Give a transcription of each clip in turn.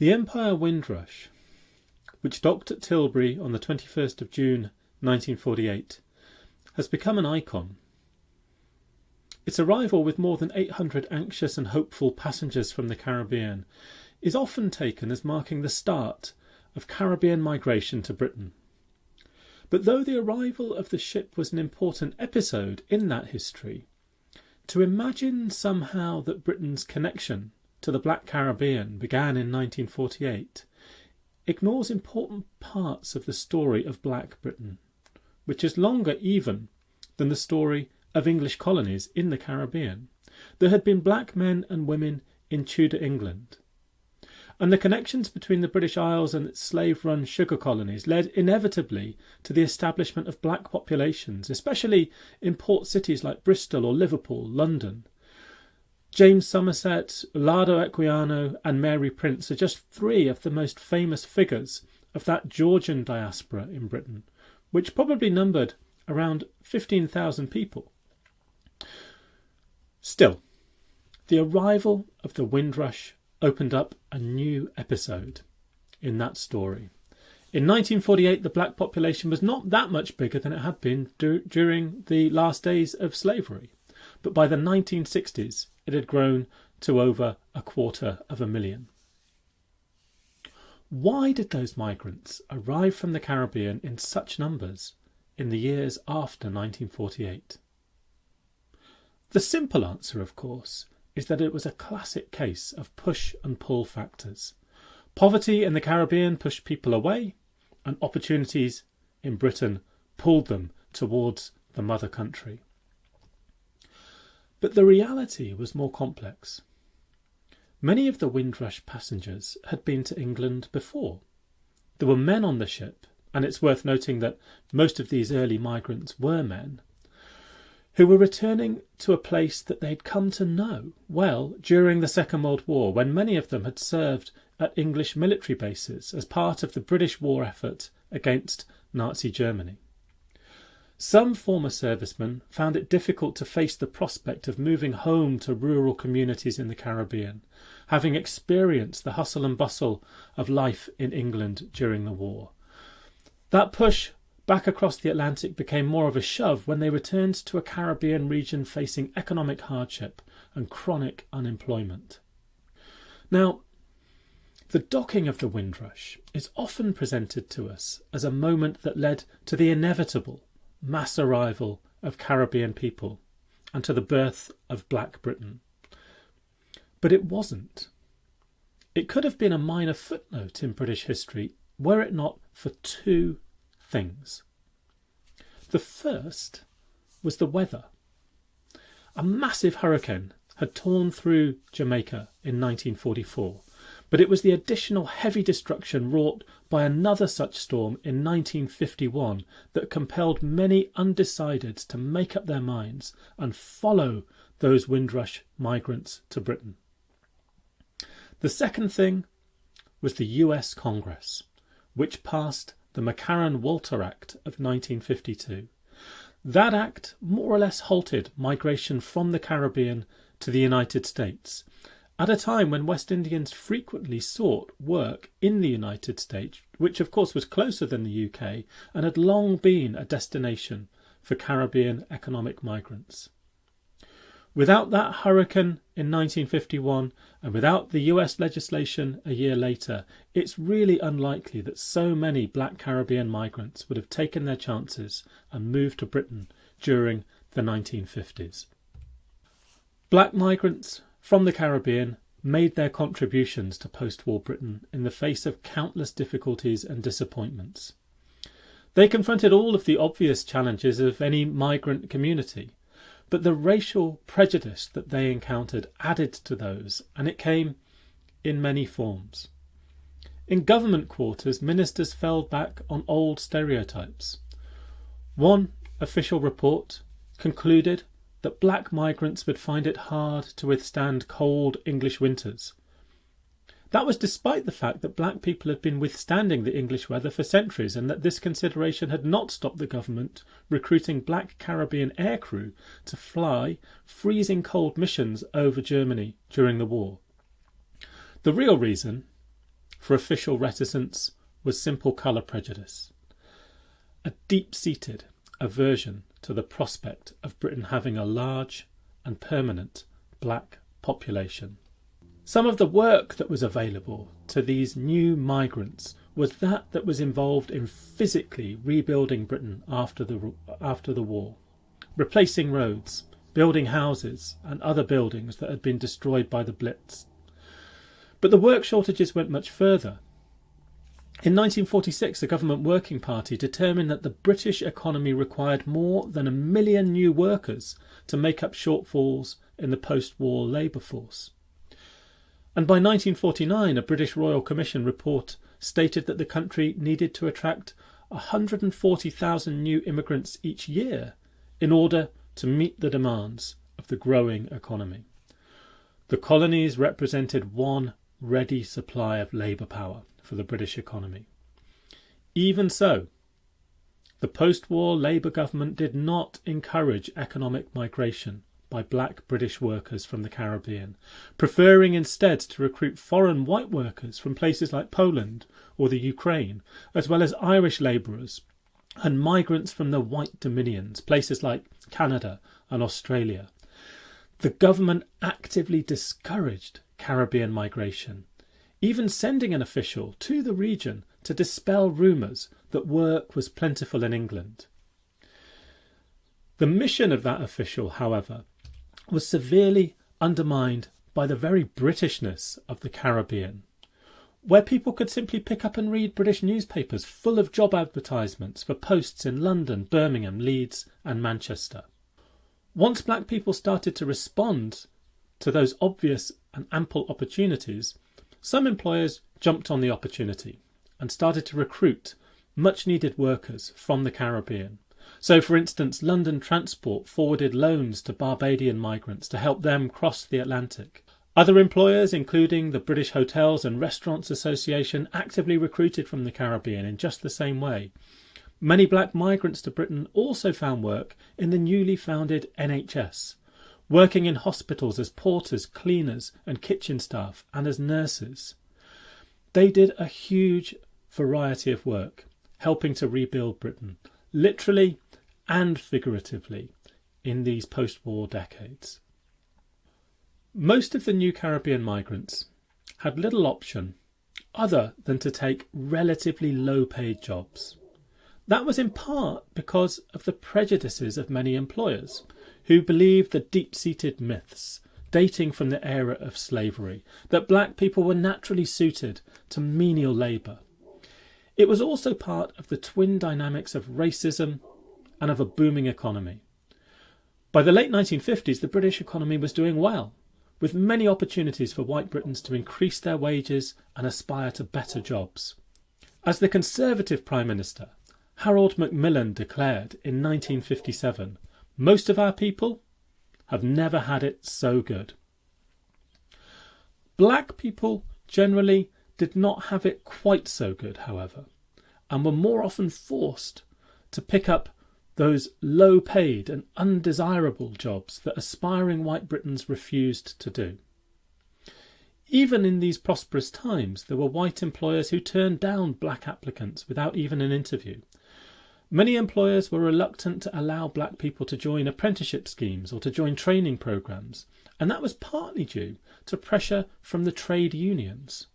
The Empire Windrush, which docked at Tilbury on the 21st of June 1948, has become an icon. Its arrival with more than 800 anxious and hopeful passengers from the Caribbean is often taken as marking the start of Caribbean migration to Britain. But though the arrival of the ship was an important episode in that history, to imagine somehow that Britain's connection to the Black Caribbean began in 1948 ignores important parts of the story of Black Britain, which is longer even than the story of English colonies in the Caribbean. There had been black men and women in Tudor England, and the connections between the British Isles and its slave-run sugar colonies led inevitably to the establishment of black populations, especially in port cities like Bristol or Liverpool, London. James Somerset, Lado Equiano and Mary Prince are just three of the most famous figures of that Georgian diaspora in Britain, which probably numbered around 15,000 people. Still, the arrival of the Windrush opened up a new episode in that story. In 1948, the black population was not that much bigger than it had been during the last days of slavery, but by the 1960s it had grown to over 250,000. Why did those migrants arrive from the Caribbean in such numbers in the years after 1948? The simple answer, of course, is that it was a classic case of push and pull factors. Poverty in the Caribbean pushed people away, and opportunities in Britain pulled them towards the mother country. But the reality was more complex. Many of the Windrush passengers had been to England before. There were men on the ship, and it's worth noting that most of these early migrants were men, who were returning to a place that they'd come to know well during the Second World War, when many of them had served at English military bases as part of the British war effort against Nazi Germany. Some former servicemen found it difficult to face the prospect of moving home to rural communities in the Caribbean, having experienced the hustle and bustle of life in England during the war. That push back across the Atlantic became more of a shove when they returned to a Caribbean region facing economic hardship and chronic unemployment. Now, the docking of the Windrush is often presented to us as a moment that led to the inevitable mass arrival of Caribbean people and to the birth of Black Britain. But it wasn't. It could have been a minor footnote in British history were it not for two things. The first was the weather. A massive hurricane had torn through Jamaica in 1944, but it was the additional heavy destruction wrought by another such storm in 1951 that compelled many undecideds to make up their minds and follow those Windrush migrants to Britain. The second thing was the US Congress, which passed the McCarran-Walter Act of 1952. That act more or less halted migration from the Caribbean to the United States, at a time when West Indians frequently sought work in the United States, which of course was closer than the UK and had long been a destination for Caribbean economic migrants. Without that hurricane in 1951 and without the US legislation a year later, it's really unlikely that so many black Caribbean migrants would have taken their chances and moved to Britain during the 1950s. Black migrants from the Caribbean made their contributions to post-war Britain in the face of countless difficulties and disappointments. They confronted all of the obvious challenges of any migrant community, but the racial prejudice that they encountered added to those, and it came in many forms. In government quarters, ministers fell back on old stereotypes. One official report concluded that black migrants would find it hard to withstand cold English winters. That was despite the fact that black people had been withstanding the English weather for centuries, and that this consideration had not stopped the government recruiting black Caribbean aircrew to fly freezing cold missions over Germany during the war. The real reason for official reticence was simple colour prejudice, a deep-seated aversion to the prospect of Britain having a large and permanent black population. Some of the work that was available to these new migrants was that was involved in physically rebuilding Britain after the war, replacing roads, building houses and other buildings that had been destroyed by the Blitz. But the work shortages went much further. In 1946, the Government Working Party determined that the British economy required more than 1 million new workers to make up shortfalls in the post-war labour force. And by 1949, a British Royal Commission report stated that the country needed to attract 140,000 new immigrants each year in order to meet the demands of the growing economy. The colonies represented one ready supply of labour power for the British economy. Even so, the post-war Labour government did not encourage economic migration by black British workers from the Caribbean, preferring instead to recruit foreign white workers from places like Poland or the Ukraine, as well as Irish labourers and migrants from the white dominions, places like Canada and Australia. The government actively discouraged Caribbean migration, even sending an official to the region to dispel rumours that work was plentiful in England. The mission of that official, however, was severely undermined by the very Britishness of the Caribbean, where people could simply pick up and read British newspapers full of job advertisements for posts in London, Birmingham, Leeds and Manchester. Once black people started to respond to those obvious and ample opportunities, some employers jumped on the opportunity and started to recruit much-needed workers from the Caribbean. So, for instance, London Transport forwarded loans to Barbadian migrants to help them cross the Atlantic. Other employers, including the British Hotels and Restaurants Association, actively recruited from the Caribbean in just the same way. Many black migrants to Britain also found work in the newly founded NHS, working in hospitals as porters, cleaners and kitchen staff and as nurses. They did a huge variety of work, helping to rebuild Britain, literally and figuratively, in these post-war decades. Most of the new Caribbean migrants had little option other than to take relatively low-paid jobs. That was in part because of the prejudices of many employers who believed the deep-seated myths dating from the era of slavery that black people were naturally suited to menial labour. It was also part of the twin dynamics of racism and of a booming economy. By the late 1950s, the British economy was doing well, with many opportunities for white Britons to increase their wages and aspire to better jobs. As the Conservative Prime Minister, Harold Macmillan, declared in 1957, "Most of our people have never had it so good." Black people generally did not have it quite so good, however, and were more often forced to pick up those low-paid and undesirable jobs that aspiring white Britons refused to do. Even in these prosperous times, there were white employers who turned down black applicants without even an interview. Many employers were reluctant to allow black people to join apprenticeship schemes or to join training programmes, and that was partly due to pressure from the trade unions.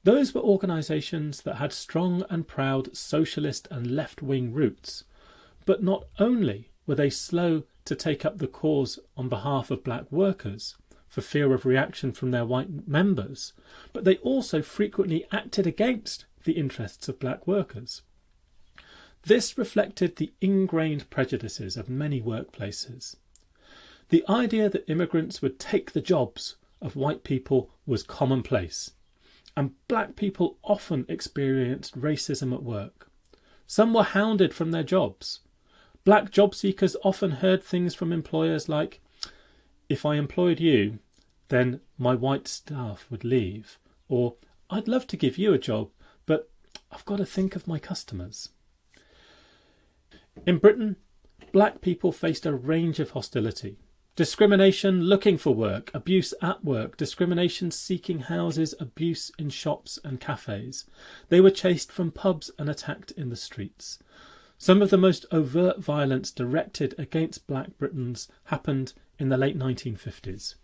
Those were organisations that had strong and proud socialist and left-wing roots, but not only were they slow to take up the cause on behalf of black workers for fear of reaction from their white members, but they also frequently acted against the interests of black workers. This reflected the ingrained prejudices of many workplaces. The idea that immigrants would take the jobs of white people was commonplace, and black people often experienced racism at work. Some were hounded from their jobs. Black job seekers often heard things from employers like, "If I employed you, then my white staff would leave," or "I'd love to give you a job, but I've got to think of my customers." In Britain, black people faced a range of hostility Discrimination looking for work, abuse at work, discrimination seeking houses, abuse in shops and cafes. They were chased from pubs and attacked in the streets. Some of the most overt violence directed against Black Britons happened in the late 1950s,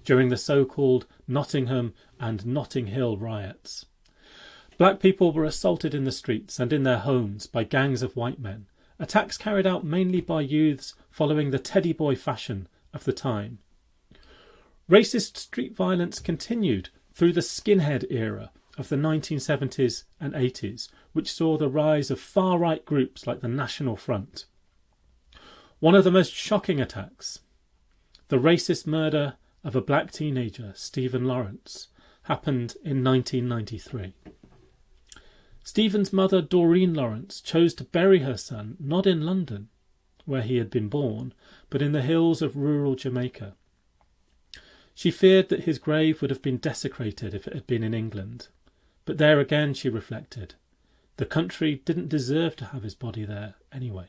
during the so-called Nottingham and Notting Hill riots. Black people were assaulted in the streets and in their homes by gangs of white men, attacks carried out mainly by youths following the teddy boy fashion of the time. Racist street violence continued through the skinhead era of the 1970s and 80s, which saw the rise of far-right groups like the National Front. One of the most shocking attacks, the racist murder of a black teenager, Stephen Lawrence, happened in 1993. Stephen's mother, Doreen Lawrence, chose to bury her son not in London, where he had been born, but in the hills of rural Jamaica. She feared that his grave would have been desecrated if it had been in England. But there again, she reflected, the country didn't deserve to have his body there anyway.